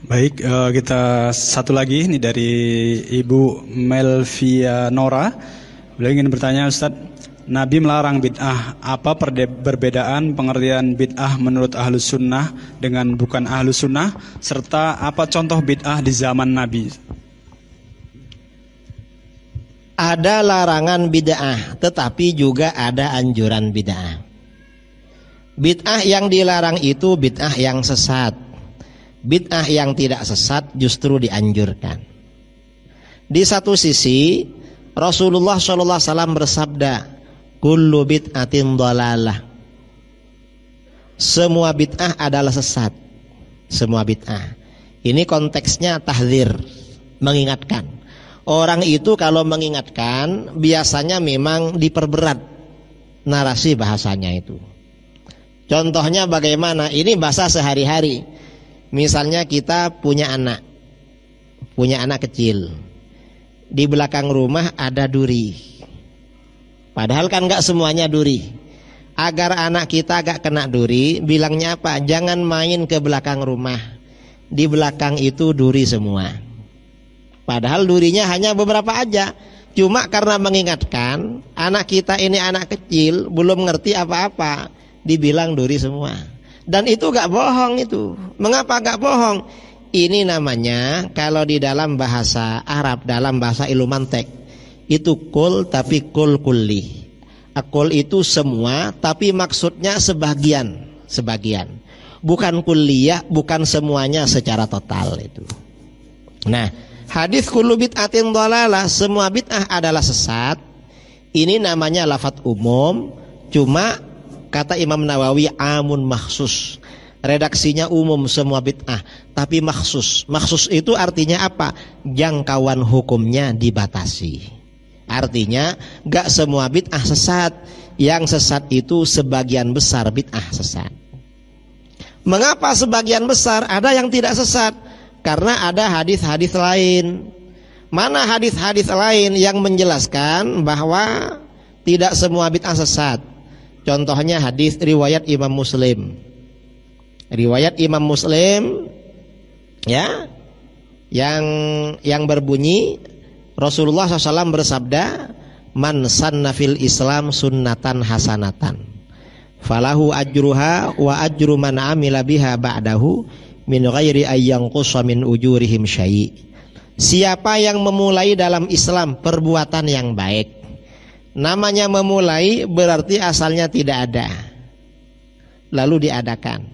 Baik, kita satu lagi ini dari Ibu Melvia Nora. Beliau ingin bertanya, Ustaz, Nabi melarang bid'ah. Apa perbedaan pengertian bid'ah menurut ahlus sunnah dengan bukan ahlus sunnah? Serta apa contoh bid'ah di zaman Nabi? Ada larangan bid'ah, tetapi juga ada anjuran bid'ah. Bid'ah yang dilarang itu bid'ah yang sesat. Bid'ah yang tidak sesat justru dianjurkan. Di satu sisi Rasulullah SAW bersabda, kullu bid'atin dhalalah. Semua bid'ah adalah sesat. Semua bid'ah. Ini konteksnya tahdzir, mengingatkan. Orang itu kalau mengingatkan biasanya memang diperberat narasi bahasanya itu. Contohnya bagaimana? Ini bahasa sehari-hari. Misalnya kita punya anak kecil. Di belakang rumah ada duri. Padahal kan gak semuanya duri. Agar anak kita gak kena duri, bilangnya apa? Jangan main ke belakang rumah. Di belakang itu duri semua. Padahal durinya hanya beberapa aja. Cuma karena mengingatkan, anak kita ini anak kecil, belum ngerti apa-apa, dibilang duri semua. Dan itu gak bohong itu. Mengapa gak bohong? Ini namanya kalau di dalam bahasa Arab, dalam bahasa ilmu mantek, itu kul tapi kul kulli. Kul itu semua, tapi maksudnya sebagian. Bukan kulliyah, bukan semuanya secara total itu. Nah, hadis kullu bid'atin dhalalah, semua bid'ah adalah sesat. Ini namanya lafadz umum, cuma kata Imam Nawawi amun makhsus. Redaksinya umum semua bid'ah, tapi makhsus. Makhsus itu artinya apa? Jangkauan hukumnya dibatasi. Artinya gak semua bid'ah sesat. Yang sesat itu sebagian besar bid'ah sesat. Mengapa sebagian besar? Ada yang tidak sesat karena ada hadis-hadis lain. Mana hadis-hadis lain yang menjelaskan bahwa tidak semua bid'ah sesat? Contohnya hadis riwayat Imam Muslim. Riwayat Imam Muslim ya, yang berbunyi Rasulullah SAW bersabda, man sanna fil Islam sunnatan hasanatan falahu ajruha wa ajru man amila biha ba'dahu min ghairi ayyanqusa min ujurihim syai'. Siapa yang memulai dalam Islam perbuatan yang baik. Namanya memulai berarti asalnya tidak ada, lalu diadakan,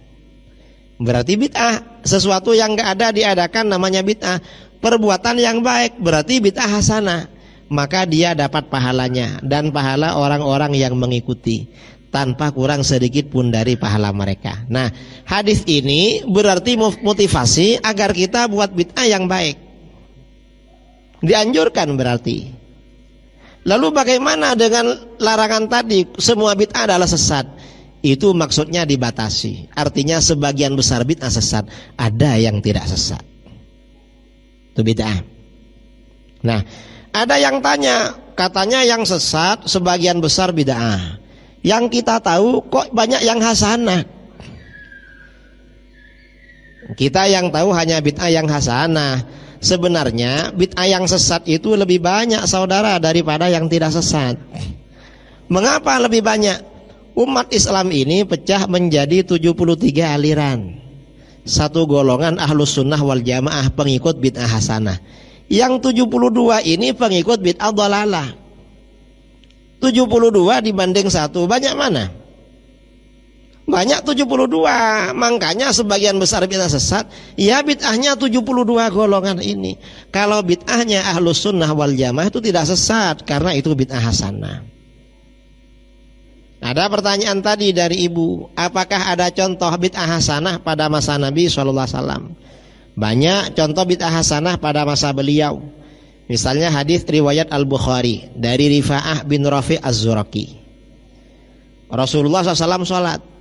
berarti bid'ah. Sesuatu yang gak ada diadakan namanya bid'ah. Perbuatan yang baik berarti bid'ah hasanah, maka dia dapat pahalanya dan pahala orang-orang yang mengikuti tanpa kurang sedikit pun dari pahala mereka. Nah, hadis ini berarti motivasi agar kita buat bid'ah yang baik. Dianjurkan berarti. Lalu bagaimana dengan larangan tadi? Semua bid'ah adalah sesat. Itu maksudnya dibatasi. Artinya sebagian besar bid'ah sesat, ada yang tidak sesat. Itu bid'ah. Nah, ada yang tanya, katanya yang sesat sebagian besar bid'ah. Yang kita tahu kok banyak yang hasanah. Kita yang tahu hanya bid'ah yang hasanah. Sebenarnya bid'ah yang sesat itu lebih banyak saudara daripada yang tidak sesat. Mengapa lebih banyak? Umat Islam ini pecah menjadi 73 aliran. Satu golongan ahlus sunnah wal jamaah pengikut bid'ah hasanah. Yang 72 ini pengikut bid'ah dhalalah. 72 dibanding 1 banyak mana? Banyak 72. Makanya sebagian besar bid'ah sesat. Ya bid'ahnya 72 golongan ini. Kalau bid'ahnya ahlus sunnah wal jamaah itu tidak sesat, karena itu bid'ah hasanah. Ada pertanyaan tadi dari ibu, apakah ada contoh bid'ah hasanah pada masa Nabi SAW? Banyak contoh bid'ah hasanah pada masa beliau. Misalnya hadis riwayat Al-Bukhari dari Rifa'ah bin Rafi' Az-Zuraki. Rasulullah SAW sholat.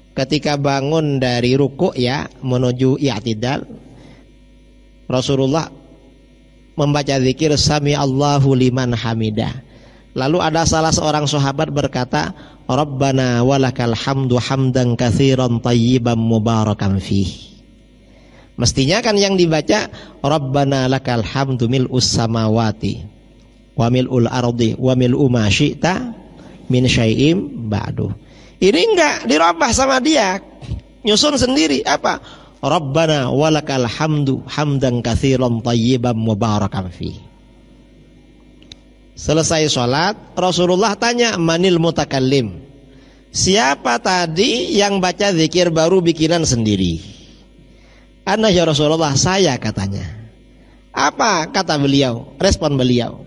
Ketika bangun dari ruku' ya menuju i'tidal, Rasulullah membaca zikir Sami Allahu liman hamidah. Lalu ada salah seorang sahabat berkata, Rabbana walakal hamdu hamdan katsiran tayyiban mubarakan fih. Mestinya kan yang dibaca Rabbana lakal hamdu mil'us samawati wa mil'ul ardi wa mil'u ma syi'ta min syai'im ba'du. Ini enggak dirubah sama dia, nyusun sendiri. Apa? Rabbana walakal hamdu hamdan katsiran thayyiban mubarakan fi. Selesai sholat, Rasulullah tanya, manil mutakallim? Siapa tadi yang baca zikir baru bikinan sendiri? Ana ya Rasulullah, saya katanya. Apa kata beliau? Respon beliau.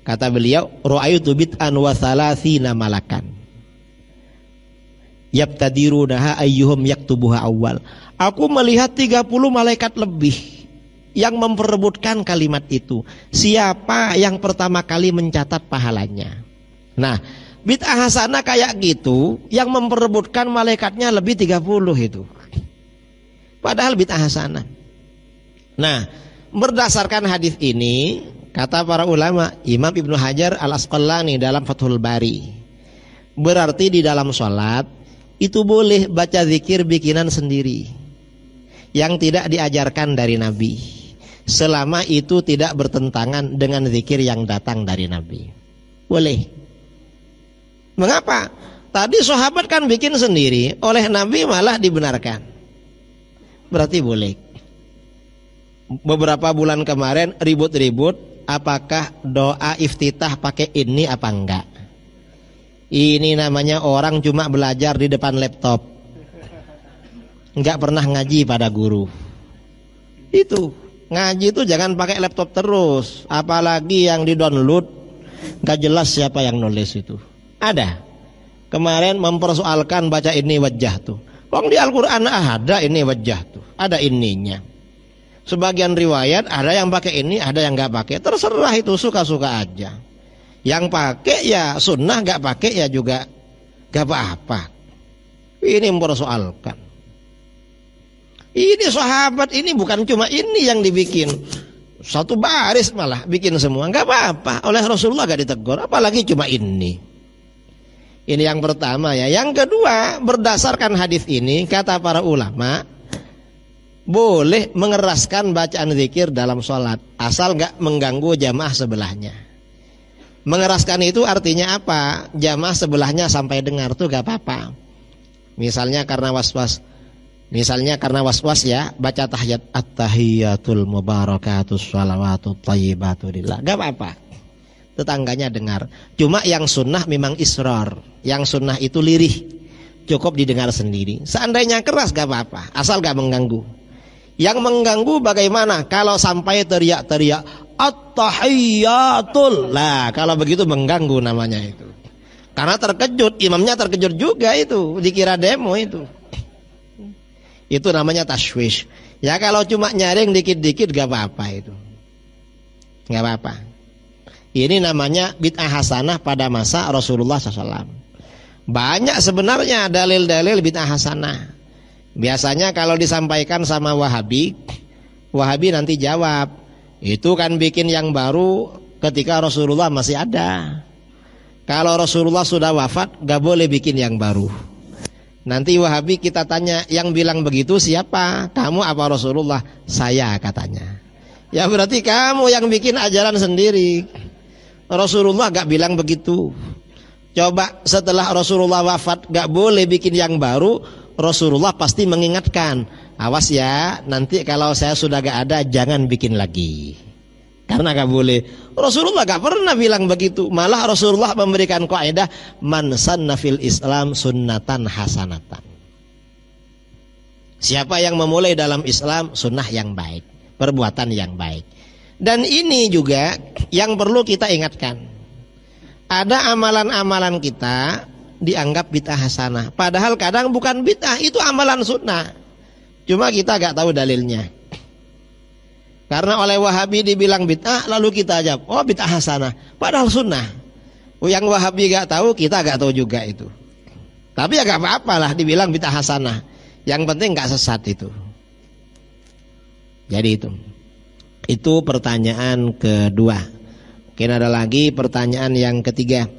Kata beliau, ra'aitu bid'an wa thalathina malakan yabtadirunaha ayyuhum yaktubuha awal. Aku melihat 30 malaikat lebih yang memperebutkan kalimat itu. Siapa yang pertama kali mencatat pahalanya? Nah, bid'ah hasanah kayak gitu yang memperebutkan malaikatnya lebih 30 itu. Padahal bid'ah hasanah. Nah, berdasarkan hadis ini, kata para ulama, Imam Ibnu Hajar Al-Asqalani dalam Fathul Bari, berarti di dalam sholat itu boleh baca zikir bikinan sendiri yang tidak diajarkan dari Nabi, selama itu tidak bertentangan dengan zikir yang datang dari Nabi. Boleh. Mengapa? Tadi sahabat kan bikin sendiri, oleh Nabi malah dibenarkan. Berarti boleh. Beberapa bulan kemarin ribut-ribut, apakah doa iftitah pakai ini apa enggak? Ini namanya orang cuma belajar di depan laptop, enggak pernah ngaji pada guru. Itu ngaji itu jangan pakai laptop terus, apalagi yang di-download enggak jelas siapa yang nulis itu. Ada kemarin mempersoalkan baca ini wajah tuh. Wong di Al-Quran ada ini wajah tuh, ada ininya. Sebagian riwayat ada yang pakai ini, ada yang nggak pakai. Terserah itu, suka-suka aja. Yang pakai ya sunnah, nggak pakai ya juga nggak apa-apa. Ini mempersoalkan. Ini sahabat ini bukan cuma ini yang dibikin, satu baris malah bikin semua, nggak apa-apa. Oleh Rasulullah nggak ditegur, apalagi cuma ini. Ini yang pertama ya. Yang kedua, berdasarkan hadis ini kata para ulama, boleh mengeraskan bacaan zikir dalam sholat asal nggak mengganggu jamaah sebelahnya. Mengeraskan itu artinya apa? Jamaah sebelahnya sampai dengar tuh gak apa-apa. Misalnya karena was-was ya, baca tahiyat at-tahiyatul mubarakatus shalawatut thayyibatu lillah, gak apa-apa. Tetangganya dengar. Cuma yang sunnah memang israr, yang sunnah itu lirih, cukup didengar sendiri. Seandainya keras gak apa-apa, asal gak mengganggu. Yang mengganggu bagaimana? Kalau sampai teriak-teriak at-tahiyatul, lah kalau begitu mengganggu namanya itu. Karena terkejut, imamnya terkejut juga itu, dikira demo itu. Itu namanya tashwish. Ya kalau cuma nyaring dikit-dikit gak apa-apa itu, gak apa-apa. Ini namanya bid'ah hasanah pada masa Rasulullah SAW. Banyak sebenarnya dalil-dalil bid'ah hasanah. Biasanya kalau disampaikan sama Wahabi nanti jawab, itu kan bikin yang baru ketika Rasulullah masih ada. Kalau Rasulullah sudah wafat, gak boleh bikin yang baru. Nanti Wahabi kita tanya, yang bilang begitu siapa? Kamu apa Rasulullah? Saya katanya. Ya berarti kamu yang bikin ajaran sendiri. Rasulullah gak bilang begitu. Coba setelah Rasulullah wafat gak boleh bikin yang baru, Rasulullah pasti mengingatkan, awas ya, nanti kalau saya sudah gak ada jangan bikin lagi. Karena gak boleh. Rasulullah gak pernah bilang begitu. Malah Rasulullah memberikan kaidah, man sanna fil Islam sunnatan hasanatan. Siapa yang memulai dalam Islam sunnah yang baik, perbuatan yang baik. Dan ini juga yang perlu kita ingatkan. Ada amalan-amalan kita dianggap bid'ah hasanah, padahal kadang bukan bid'ah, itu amalan sunnah. Cuma kita gak tahu dalilnya. Karena oleh Wahabi dibilang bid'ah, lalu kita jawab, oh bid'ah hasanah, padahal sunnah. Yang Wahabi gak tahu, kita gak tahu juga itu. Tapi ya gak apa-apa lah dibilang bid'ah hasanah. Yang penting gak sesat itu. Jadi itu pertanyaan kedua. Mungkin ada lagi pertanyaan yang ketiga.